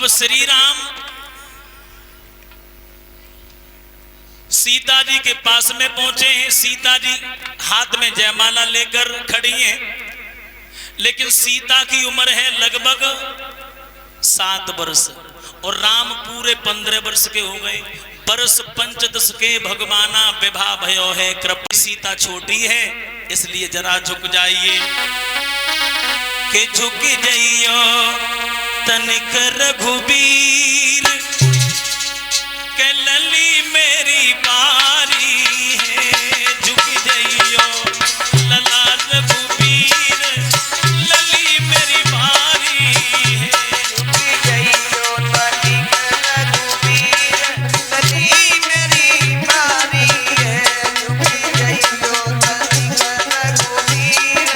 अब श्री राम सीता जी के पास में पहुंचे हैं। सीता जी हाथ में जयमाला लेकर खड़ी हैं, लेकिन सीता की उम्र है लगभग 7 वर्ष और राम पूरे 15 वर्ष के हो गए। वर्ष 15 के भगवाना विवाह भयो है, कृपा सीता छोटी है इसलिए जरा झुक जाइए के झुक जाइयो तनिक रघुबीर के लली मेरी बारी है, झुक जाइयो लला रघुबीर लली मेरी बारी है, झुक जाइयो तनिक रघुबीर लली मेरी बारी है, झुक जाइयो तनिक रघुबीर।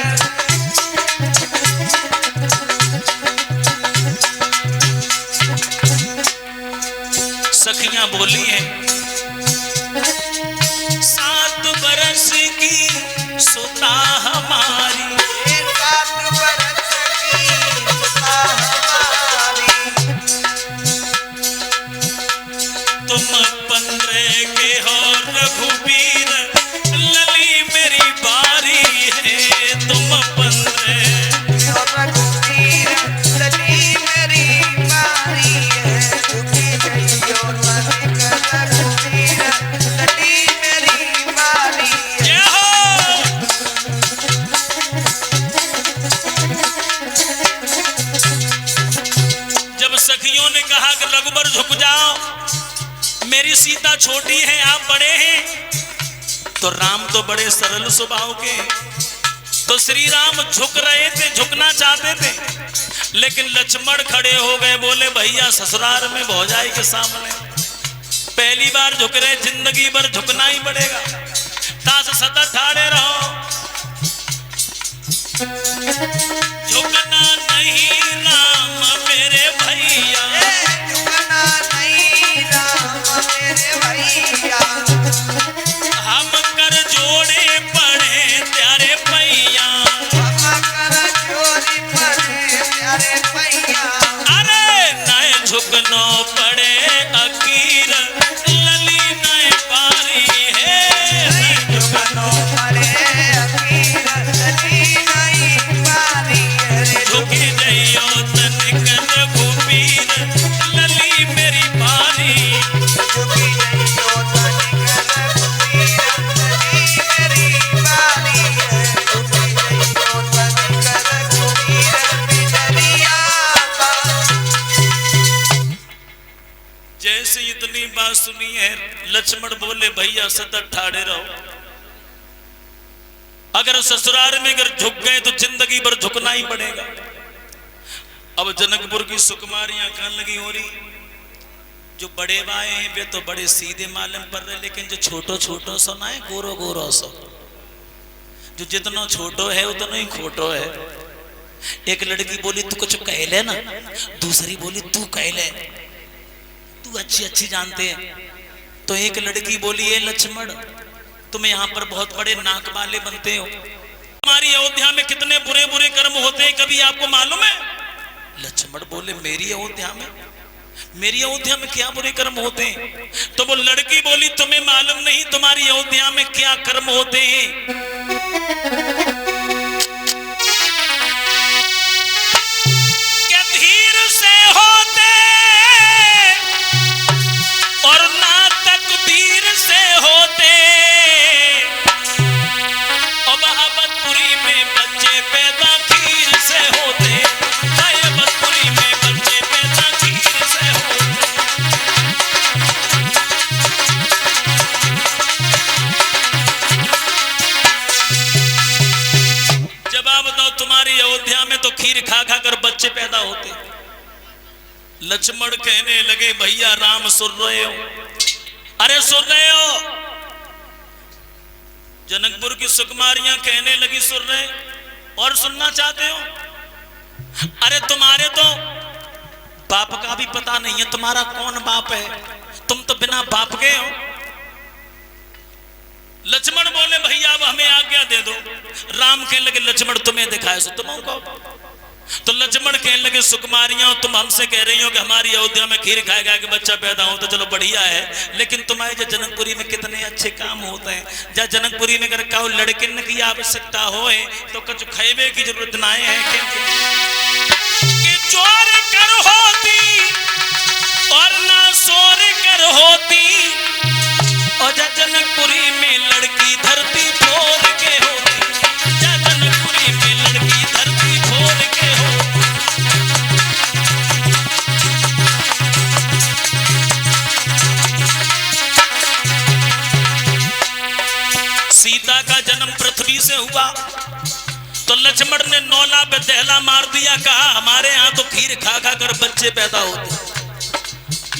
सखियां बोली हैं 7 बरस की सुता हमारी, 7 बरस की सुता हमारी, तुम 15 के हो रघुबीर लली मेरी बारी है, तुम 15 रघुबीर लली मेरी बारी है, झुक जाइयो तनिक रघुबीर लली मेरी बारी है। जय हो। जब सखियों ने कहा कि रघुबर झुक जाओ, मेरी सीता छोटी है आप बड़े हैं, तो राम तो बड़े सरल स्वभाव के हैं। तो श्री राम झुक रहे थे, झुकना चाहते थे, लेकिन लक्ष्मण खड़े हो गए, बोले भैया ससुराल में भौजाई के सामने पहली बार झुक रहे, जिंदगी भर झुकना ही पड़ेगा, तास सतत ठाड़े रहो। झुकना नहीं राम मेरे भैया, झुकना नहीं राम मेरे भैया, हम कर जोड़े पड़े प्यारे भैया, हम कर जोड़ी पड़े प्यारे भैया, अरे नए झुकनो पड़े अकीर लली नए पारी है, नए झुकनो पड़े अकीर लली नई बारी है, झुकी जइयो तनिक रघुबीर लली मेरी बारी, झुकी जाइयो तनिक रघुबीर लली मेरी बारी है, झुकी जाइयो तनिक रघुबीर बिदरिया जैसे इतनी बात सुनी है, लक्ष्मण बोले भैया सतत ठाड़े रहो, अगर ससुराल में अगर झुक गए तो जिंदगी भर झुकना ही पड़ेगा। अब जनकपुर की सुकुमारियां कान लगी हो रही, जो बड़े भाई हैं वे तो बड़े सीधे मालूम पड़ रहे, लेकिन जो छोटो छोटो सो ना है गोरो गोरो सो, जो जितना छोटो है उतना ही खोटो है। एक लड़की बोली तू कुछ कह ले ना, दूसरी बोली तू कह ले, तू अच्छी अच्छी जानते हैं। तो एक लड़की बोली है लक्ष्मण तुम यहाँ पर बहुत बड़े नाक वाले बनते हो, हमारी अयोध्या में कितने बुरे बुरे कर्म होते हैं कभी आपको मालूम है? लक्ष्मण बोले मेरी अयोध्या में क्या बुरे कर्म होते हैं? तो वो लड़की बोली तुम्हें मालूम नहीं तुम्हारी अयोध्या में क्या कर्म होते हैं? क्या धीर से होते और ना तकदीर से होते, और बहाबतपुरी में बच्चे पैदा खीर से होते, बहाबतपुरी में बच्चे पैदा खीर से होते। जवाब बताओ तुम्हारी अयोध्या में तो खीर खा खा कर बच्चे पैदा होते। लक्ष्मण कहने लगे भैया राम सुन रहे हो? अरे सुन रहे हो? जनकपुर की सुकुमारियां कहने लगी सुन रहे और सुनना चाहते हो? अरे तुम्हारे तो बाप का भी पता नहीं है, तुम्हारा कौन बाप है, तुम तो बिना बाप के हो। लक्ष्मण बोले भैया अब हमें आज्ञा दे दो। राम कहने लगे लक्ष्मण तुम्हें दिखाए सो तुम को, तो लक्ष्मण कहने लगे सुकुमारियां तुम हमसे कह रही हो कि हमारी अयोध्या में खीर खाएगा कि बच्चा पैदा हो, तो चलो बढ़िया है, लेकिन तुम्हारे जो जनकपुरी में कितने अच्छे काम होते हैं। जा जनकपुरी में अगर कहो लड़किन की आवश्यकता हो तो कुछ खाइबे की जरूरत ना है कि चोर कर होती और ना सोर कर होती, और जा जनकपुरी में लड़की धरती फोड़ के होती, जा जनकपुरी में लड़की धरती फोड़ के होती। सीता का जन्म पृथ्वी से हुआ तो लक्ष्मण ने नौला पे दहला मार दिया, कहा हमारे यहाँ तो खीर खा खा कर बच्चे पैदा होते,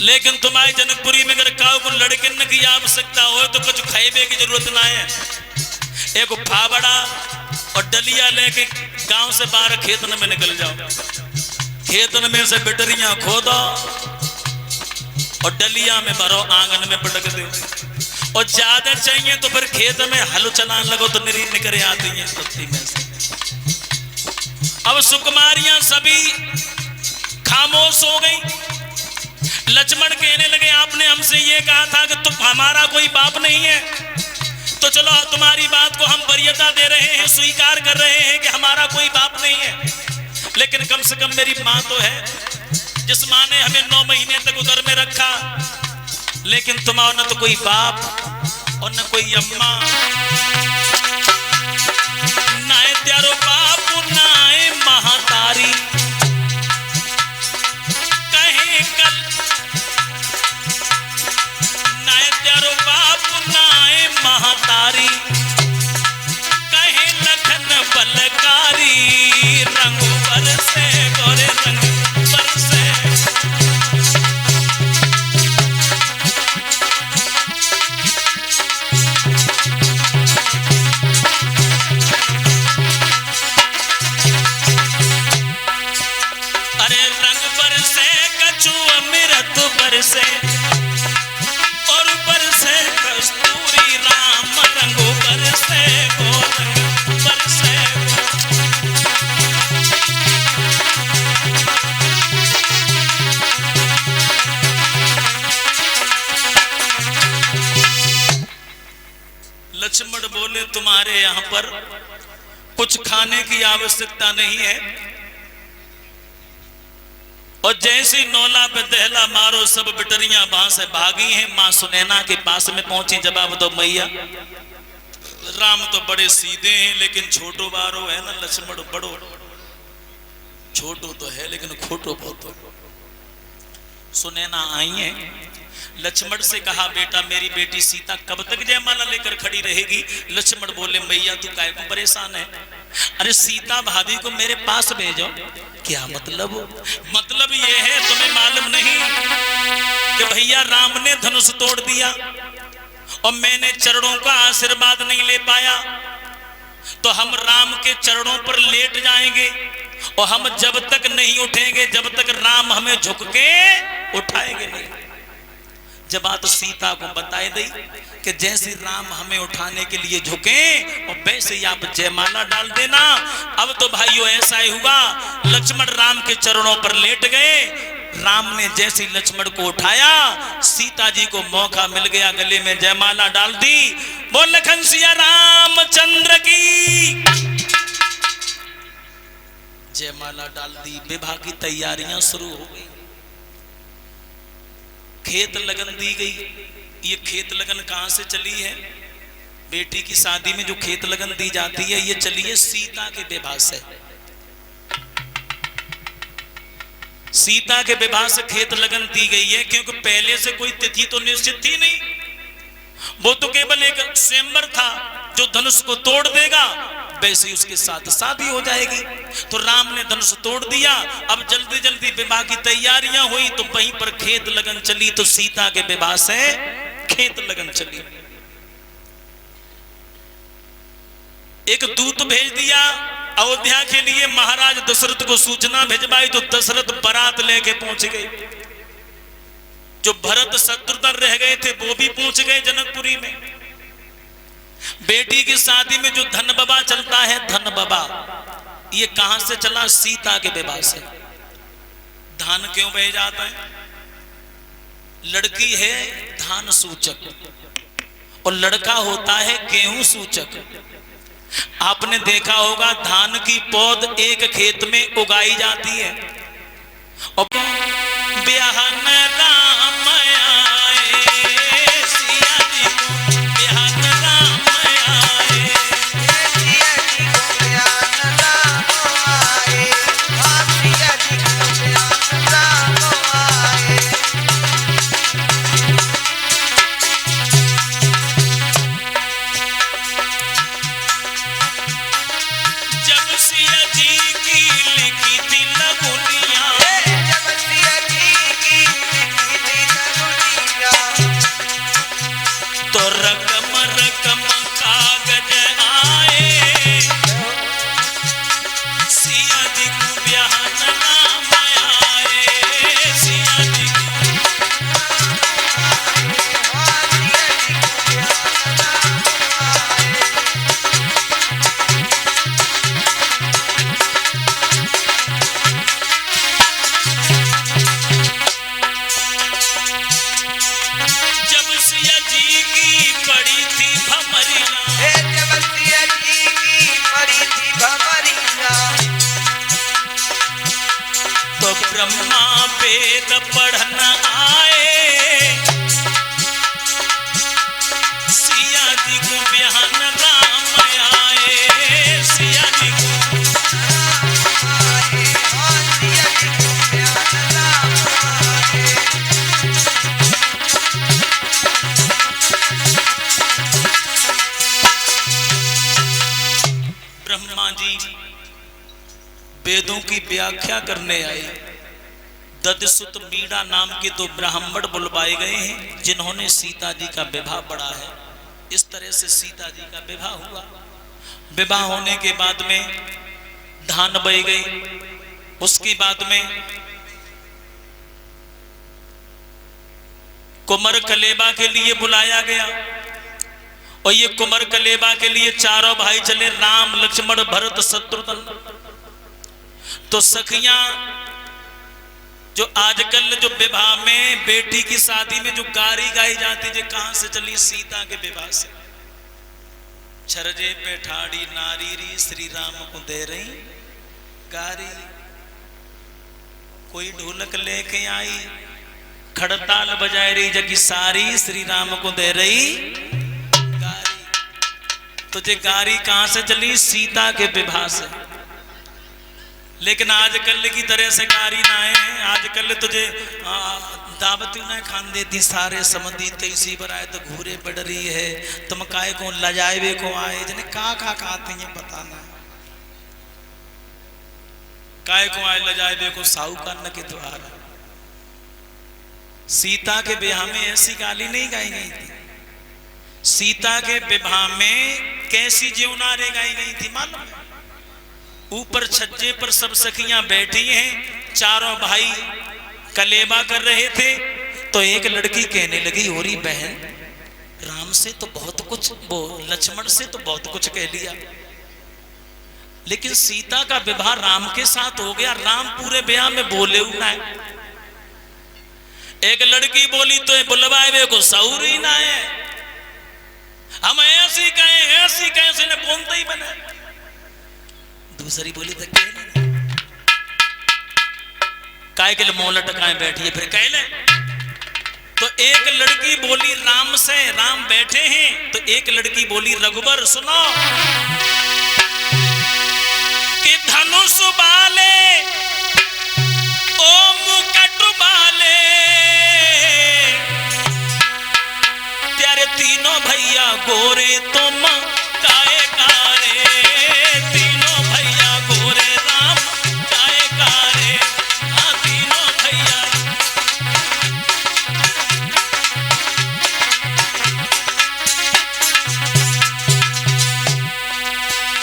लेकिन तुम्हारी जनकपुरी में अगर काऊ को लड़किन की आवश्यकता हो तो कुछ खाइबे की जरूरत ना है। एक फावड़ा और डलिया लेके गांव से बाहर खेतन में निकल जाओ, खेतन में से बिटरियां खोदो और डलिया में भरो, आंगन में पटक दो, और ज्यादा चाहिए तो फिर खेत में हल चलाने लगो तो निरी निकरे आती हैं पत्ती में से। अब सुकुमारियां सभी खामोश हो गई। लक्ष्मण कहने लगे आपने हमसे ये कहा था कि तुम हमारा कोई बाप नहीं है, तो चलो तुम्हारी बात को हम वरीयता दे रहे हैं, स्वीकार कर रहे हैं कि हमारा कोई बाप नहीं है, लेकिन कम से कम मेरी माँ तो है जिस माँ ने हमें 9 महीने तक उदर में रखा, लेकिन तुम्हारा न तो कोई बाप और न कोई अम्मा, ना है त्यारो बाप ना है महातारी, कहे कल ना है त्यारो बाप ना है महातारी, कहे लखन बलकारी, रंग बरसे गोरे रंग बरसे। बरसे और बरसे कस्तूरी राम रंगो बरसे गो रंग बरसे। लक्ष्मण बोले तुम्हारे यहाँ पर कुछ खाने की आवश्यकता नहीं है, और जैसी नौला पे दहला मारो सब बिटरियां वहां से भागी हैं। मां सुनैना के पास में पहुंची, जवाब दो मैया राम तो बड़े सीधे हैं लेकिन छोटो बारो है ना, लक्ष्मण बड़ो छोटो तो है लेकिन खोटो बहुत। सुनैना आई है, लक्ष्मण से कहा बेटा मेरी बेटी सीता कब तक जयमाला लेकर खड़ी रहेगी? लक्ष्मण बोले मैया तू काहे को परेशान है, अरे सीता भाभी को मेरे पास भेजो। क्या मतलब? मतलब ये है तुम्हें मालूम नहीं कि भैया राम ने धनुष तोड़ दिया और मैंने चरणों का आशीर्वाद नहीं ले पाया, तो हम राम के चरणों पर लेट जाएंगे और हम जब तक नहीं उठेंगे जब तक राम हमें झुक के उठाएंगे नहीं। जब बात सीता को बताई दी कि जैसे राम हमें उठाने के लिए झुके और वैसे ही आप जयमाला डाल देना। अब तो भाइयों ऐसा ही हुआ, लक्ष्मण राम के चरणों पर लेट गए, राम ने जैसे लक्ष्मण को उठाया सीता जी को मौका मिल गया गले में जयमाला डाल दी। बोल लखन सिया रामचंद्र की। जयमाला डाल दी, विवाह की तैयारियां शुरू हो गई, खेत लगन दी गई। ये खेत लगन कहां से चली है? बेटी की शादी में जो खेत लगन दी जाती है ये चली है सीता के विवाह से। सीता के विवाह से खेत लगन दी गई है, क्योंकि पहले से कोई तिथि तो निश्चित थी नहीं, वो तो केवल एक स्वयंवर था, जो धनुष को तोड़ देगा वैसे ही उसके साथ शादी हो जाएगी। तो राम ने धनुष तोड़ दिया, अब जल्दी जल्दी विवाह की तैयारियां हुई तो वहीं पर खेत लगन चली। तो सीता के विवाह से खेत लगन चली। एक दूत भेज दिया अयोध्या के लिए, महाराज दशरथ को सूचना भेजवाई तो दशरथ बारात लेके पहुंच गए। जो भरत शत्रुघ्न रह गए थे वो भी पहुंच गए जनकपुरी में। बेटी की शादी में जो धन बाबा चलता है, धन बाबा ये कहां से चला? सीता के विवाह से। धान क्यों बह जाता है? लड़की है धान सूचक और लड़का होता है गेहूं सूचक। आपने देखा होगा धान की पौध एक खेत में उगाई जाती है और बिहान राम आए, सिया जी को बिहान राम आए, सिया जी को बिहान राम आए, हाँ सिया जी को बिहान राम आए। जब सिया जी की लिखी थी लगुनिया, जब सिया जी की लिखी थी लगुनिया, तो रकम रकम कागज आए, सिया जी को बिहान राम आए, सिया जी को। हाँ सिया जी को बिहान राम आए। जब सिया जी की पड़ी थी भमरिया, जब सिया जी की पड़ी थी भमरिया, तो ब्रह्मा वेद पढ़न आए, सिया जी को बिहान राम आए, सिया जी को। आए, हाँ सिया जी को बिहान राम आए। ब्रह्मा जी वेदों की व्याख्या करने आए। ददसुत मीणा नाम के दो ब्राह्मण बुलवाए गए हैं जिन्होंने सीता जी का विवाह पढ़ा है। इस तरह से सीता जी का विवाह हुआ। विवाह होने के बाद में धान बह गई। उसके बाद में कुमार कलेबा के लिए बुलाया गया और ये कुमार कलेबा के लिए चारों भाई चले, राम लक्ष्मण भरत शत्रुघ्न। तो सखियां जो आजकल जो विवाह में बेटी की शादी में जो गारी गाई जाती है, कहां से चली? सीता के विवाह से। छरजे पे ठाड़ी नारी री श्री राम को दे रही गारी, कोई ढोलक लेके आई खड़ताल बजाए रही जगी सारी, श्री राम को दे रही गारी। तुझे गारी कहां से चली? सीता के विवाह से। लेकिन आजकल की तरह से गारी ना है। आजकल तुझे दावती ना खान देती सारे समझी तैसी बराए तो घूरे पड़ रही है, तुम काय को लजाए को आए, जने का खाते हैं बताना, काय को आए लजाए को साहूकार के द्वार। सीता के विवाह में ऐसी गाली नहीं गाई गई थी। सीता के विवाह में कैसी जीवनारे गाई गई थी मालूम है? ऊपर छज्जे पर सब सखियां बैठी हैं, चारों भाई कलेबा कर रहे थे। तो एक लड़की कहने लगी, होरी बहन राम से तो बहुत कुछ, वो लक्ष्मण से तो बहुत कुछ कह लिया, लेकिन सीता का विवाह राम के साथ हो गया, राम पूरे विवाह में बोले ना है। एक लड़की बोली तो बुलवाए को सऊर ही ना है, हम ऐसी कहें से ने बोलते ही बने। दूसरी बोली तो काय के लिए मोल टकाए बैठी है, फिर कह ले। तो एक लड़की बोली राम से, राम बैठे हैं। तो एक लड़की बोली रघुबर सुनो कि धनुष बाले ओ मुकुट बाले, तेरे तीनों भैया गोरे तुम काए कारे, तीनों भैया गोरे राम काए कारे, हाँ तीनों भैया।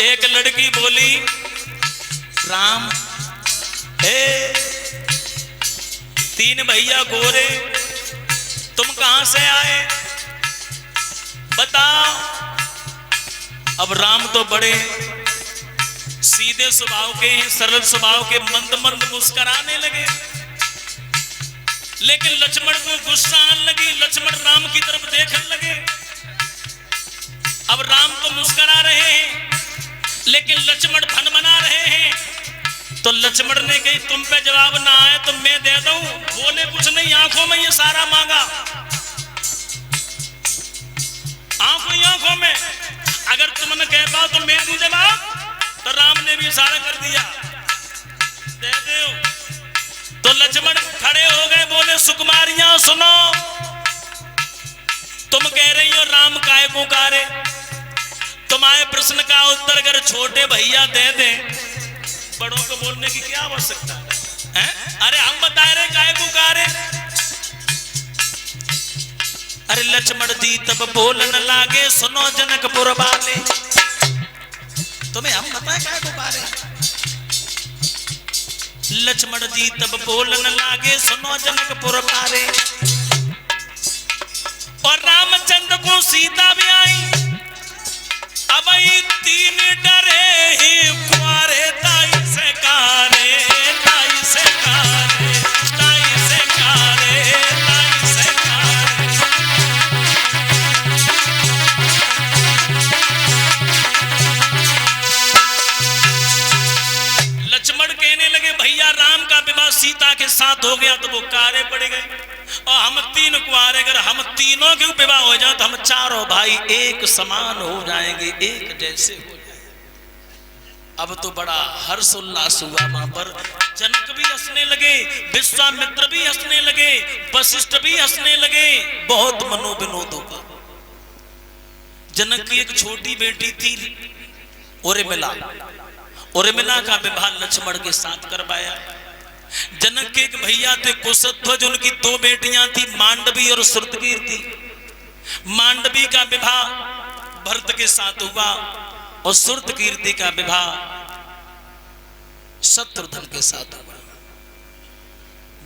एक लड़की बोली राम तीन भैया गोरे, तुम कहां से आए बताओ। अब राम तो बड़े सीधे स्वभाव के हैं, सरल स्वभाव के, मंद मंद मुस्कुराने लगे। लेकिन लक्ष्मण को गुस्सा आने लगी। लक्ष्मण राम की तरफ देखने लगे। अब राम तो मुस्कुरा रहे हैं, लेकिन लक्ष्मण भनभना रहे हैं। तो लक्ष्मण ने कही तुम पे जवाब ना आए तो मैं दे दूं। बोले कुछ नहीं, आंखों में ये सारा मांगा, आंखों में। अगर तुमने कह पाओ तो मैं दूं जवाब। तो राम ने भी इशारा कर दिया, दे दो। तो लक्ष्मण खड़े हो गए, बोले सुकुमारियां सुनो, तुम कह रही हो राम काय पुकारे, तुम्हारे प्रश्न का उत्तर अगर छोटे भैया दे दें, बड़ों को बोलने की क्या आवश्यकता है? अरे हम बता रहे काय पुकारे। अरे लक्ष्मण जी तब बोलन लागे, सुनो जनकपुर वाले, तुम्हें हम बताए काय पुकारे। लक्ष्मण जी तब बोलन लागे, सुनो जनकपुर वाले। और रामचंद्र को सीता भी आई। अब तीन डरे ही कुआरे, ताई से कारे, ताई से कारे, ताई से कारे, ताई से कारे। लक्ष्मण कहने लगे भैया राम का विवाह सीता के साथ हो गया तो वो कारे पड़ गए, और हम तीन कुआरे, अगर हम तीनों के विवाह हो जाए तो हम चारों भाई एक समान हो जाएंगे, एक जैसे हो जाएंगे। अब तो बड़ा हर्ष उल्लास हुआ वहां पर। जनक भी हंसने लगे, विश्वामित्र भी हंसने लगे, वशिष्ठ भी हंसने लगे। बहुत मनोविनोद होगा। जनक की एक छोटी बेटी थी उर्मिला, उर्मिला का विवाह लक्ष्मण के साथ करवाया। जनक के एक भैया थे कुशध्वज, उनकी दो बेटियां थी मांडवी और श्रुतकीर्ति। मांडवी का विवाह भरत के साथ हुआ और श्रुतकीर्ति का विवाह शत्रुघ्न के साथ हुआ।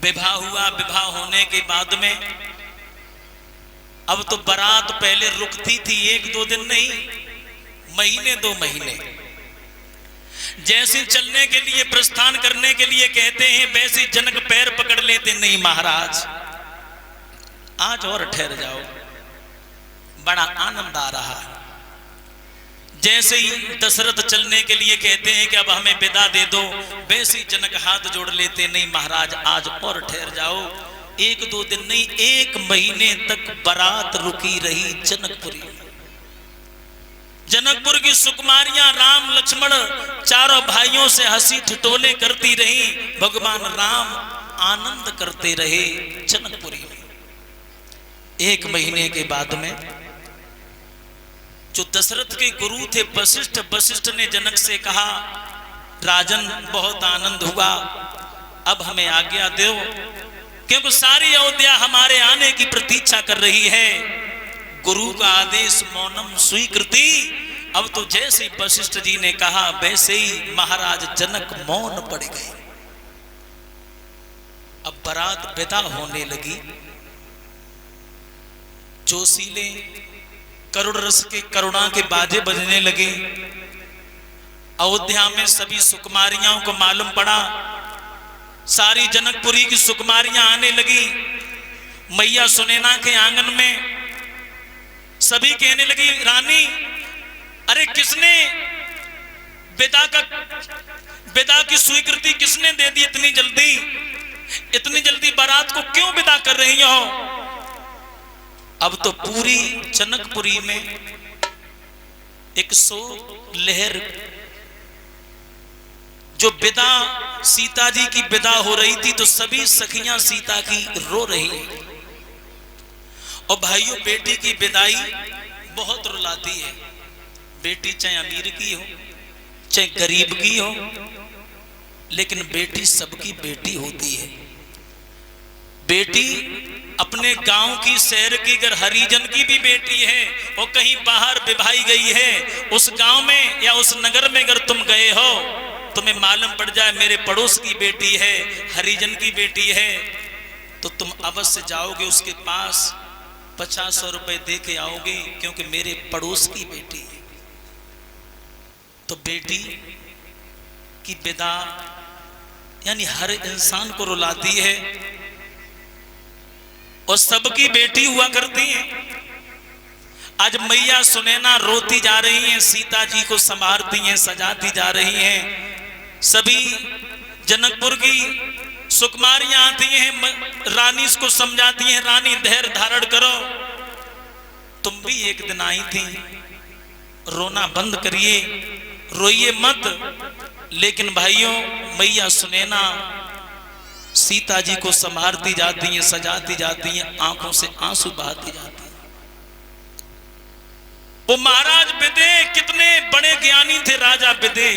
विवाह हुआ, विवाह होने के बाद में अब तो बारात पहले रुकती थी, एक दो दिन नहीं, महीने दो महीने। जैसे चलने के लिए प्रस्थान करने के लिए कहते हैं, वैसे जनक पैर पकड़ लेते, नहीं महाराज आज और ठहर जाओ, बड़ा आनंद आ रहा है। जैसे ही दशरथ चलने के लिए कहते हैं कि अब हमें विदा दे दो, वैसे जनक हाथ जोड़ लेते, नहीं महाराज आज और ठहर जाओ। एक दो दिन नहीं, एक महीने तक बारात रुकी रही जनकपुरी। जनकपुर की सुकुमारियां राम लक्ष्मण चारों भाइयों से हंसी ठिठोले करती रही। भगवान राम आनंद करते रहे जनकपुरी में। एक महीने के बाद में जो दशरथ के गुरु थे वशिष्ठ, वशिष्ठ ने जनक से कहा राजन बहुत आनंद हुआ, अब हमें आज्ञा दो, क्योंकि सारी अयोध्या हमारे आने की प्रतीक्षा कर रही है। गुरु का आदेश मौनम स्वीकृति। अब तो जैसे ही वशिष्ठ जी ने कहा वैसे ही महाराज जनक मौन पड़ गए। अब बारात विदा होने लगी। जोशीले करुण रस के करुणा के बाजे बजने लगे। अयोध्या में सभी सुकुमारियों को मालूम पड़ा, सारी जनकपुरी की सुकुमारियां आने लगी। मैया सुनैना के आंगन में सभी कहने लगी रानी, अरे किसने विदा की स्वीकृति किसने दे दी इतनी जल्दी बारात को क्यों विदा कर रही हो? अब तो पूरी जनकपुरी में एक शोक लहर, जो विदा सीता जी की विदा हो रही थी तो सभी सखियां सीता की रो रही। और भाइयों बेटी की विदाई बहुत रुलाती है। बेटी चाहे अमीर की हो चाहे गरीब की हो, लेकिन बेटी सबकी बेटी होती है। बेटी अपने गांव की शहर की अगर हरिजन की भी बेटी है और कहीं बाहर विभाई गई है, उस गांव में या उस नगर में अगर तुम गए हो, तुम्हें मालूम पड़ जाए मेरे पड़ोस की बेटी है, हरिजन की बेटी है, तो तुम अवश्य जाओगे उसके पास, 50 रुपए दे के आओगे, क्योंकि मेरे पड़ोस की बेटी है। तो बेटी की विदा यानी हर इंसान को रुलाती है, और सबकी बेटी हुआ करती है। आज मैया सुनैना रोती जा रही हैं, सीता जी को संवारती हैं, सजाती जा रही हैं। सभी जनकपुर की सुकुमारियां आती हैं, रानी को समझाती हैं, रानी धैर्य धारण करो, तुम भी एक दिन आई थी, रोना बंद करिए, रोइए मत। लेकिन भाइयों, मैया सुनैना सीता जी को संवारती जाती हैं, सजाती जाती हैं, आंखों से आंसू बहाती जाती हैं। वो महाराज विदे कितने बड़े ज्ञानी थे, राजा विदे,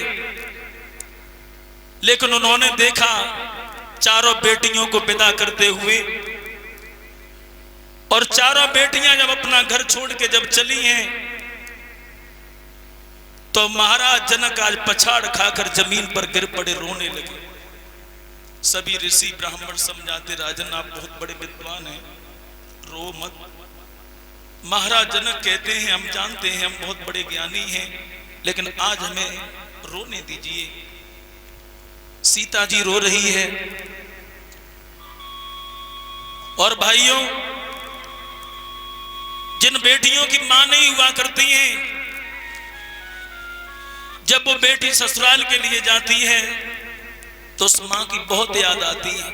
लेकिन उन्होंने देखा चारों बेटियों को विदा करते हुए, और चारों बेटियां जब अपना घर छोड़ के जब चली हैं, तो महाराज जनक आज पछाड़ खाकर जमीन पर गिर पड़े, रोने लगे। सभी ऋषि ब्राह्मण समझाते, राजन आप बहुत बड़े विद्वान हैं, रो मत। महाराज जनक कहते हैं, हम जानते हैं हम बहुत बड़े ज्ञानी हैं, लेकिन आज हमें रोने दीजिए। सीता जी रो रही है। और भाइयों, जिन बेटियों की मां नहीं हुआ करती हैं, जब वो बेटी ससुराल के लिए जाती है तो उस मां की बहुत याद आती है।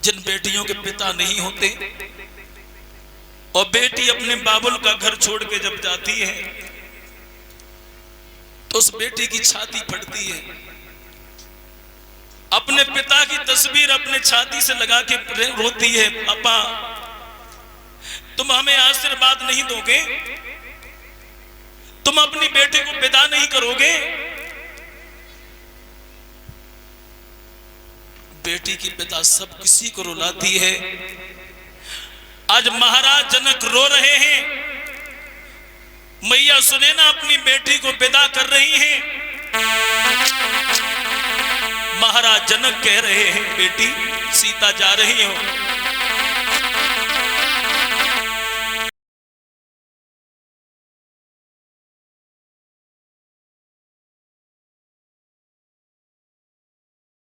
जिन बेटियों के पिता नहीं होते और बेटी अपने बाबुल का घर छोड़ के जब जाती है तो उस बेटी की छाती फटती है। अपने पिता की तस्वीर अपने छाती से लगा के रोती है, पापा तुम हमें आशीर्वाद नहीं दोगे, तुम अपनी बेटी को विदा नहीं करोगे। बेटी की पिता सब किसी को रुलाती है। आज महाराज जनक रो रहे हैं, मैया सुनैना अपनी बेटी को विदा कर रही हैं। महाराज जनक कह रहे हैं, बेटी सीता जा रही हो,